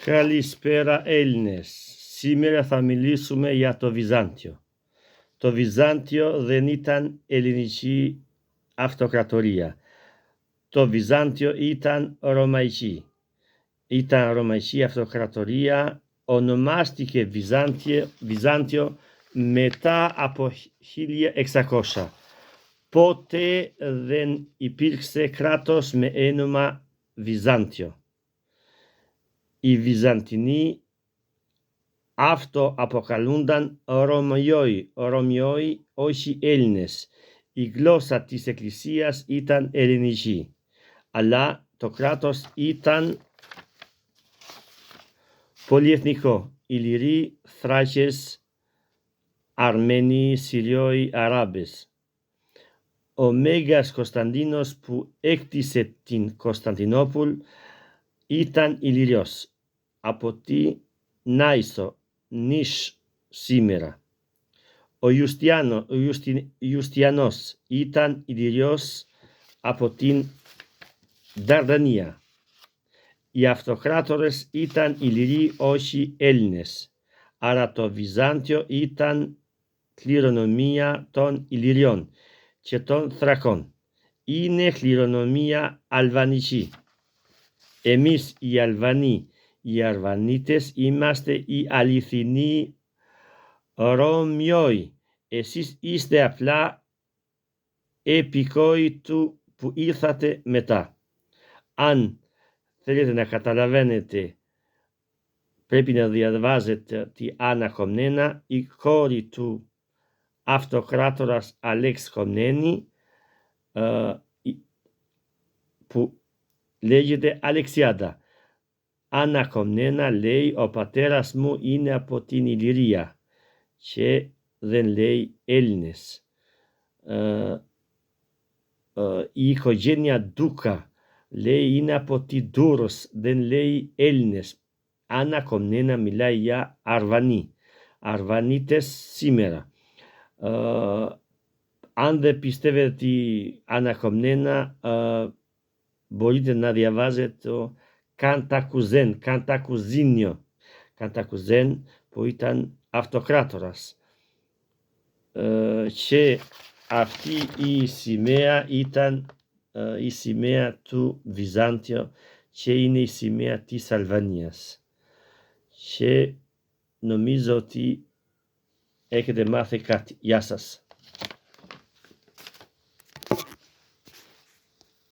Καλησπέρα Έλληνες. Σήμερα θα μιλήσουμε για το Βυζάντιο. Το Βυζάντιο δεν ήταν ελληνική αυτοκρατορία. Το Βυζάντιο ήταν ρωμαϊκή. Ήταν ρωμαϊκή αυτοκρατορία. Ονομάστηκε Βυζάντιο μετά από 1600. Ποτέ δεν υπήρξε κράτος με όνομα Βυζάντιο. Οι Βυζαντινοί αυτοαποκαλούνταν Ρωμιόοι, όχι Έλληνες. Η γλώσσα της Εκκλησίας ήταν ελληνική, αλλά το κράτος ήταν πολυεθνικό. Ηλυροί, Θράκες, Αρμένοι, Συριοί, Αράβες. Ο Μέγας Κωνσταντίνος που έκτισε την Κωνσταντινούπολη ήταν Ηλυριος, από τη Νάησο, Νης σήμερα. Ο Ιουστιανός ήταν Ηλυριος από την Δαρδανία. Οι αυτοκράτορες ήταν Ηλυροί, όχι Έλληνες. Άρα το Βυζάντιο ήταν κληρονομία των Ηλυριών και των Θρακών. Είναι κληρονομία αλβανική. Εμείς οι Αλβανοί, οι Αρβανίτες, είμαστε οι αληθινοί Ρωμιόοι. Εσείς είστε απλά επικόοι του που ήρθατε μετά. Αν θέλετε να καταλαβαίνετε, πρέπει να διαβάζετε τη Άννα Κομνένα, η κόρη του αυτοκράτορας Αλέξη Κομνένη, που λέγεται Αλεξιάδα. Άννα Κομνένα λέει, ο πατέρας μου είναι από την Ηλυρία και δεν λέει Έλληνες. Η οικογένεια Ντούκα λέει είναι από την Ντούρος, δεν λέει Έλληνες. Άννα Κομνένα μιλάει για Αρβανοί, Αρβανίτες σήμερα. Αν δεν πιστεύετε τη Άννα Κομνένα, μπορείτε να διαβάζετε το Καντακουζένιο που ήταν αυτοκράτορας. Και αυτή η σημαία ήταν η σημαία του Βυζάντιου και είναι η σημαία της Αλβανίας. Και νομίζω ότι έχετε μάθει κάτι. Γεια σας.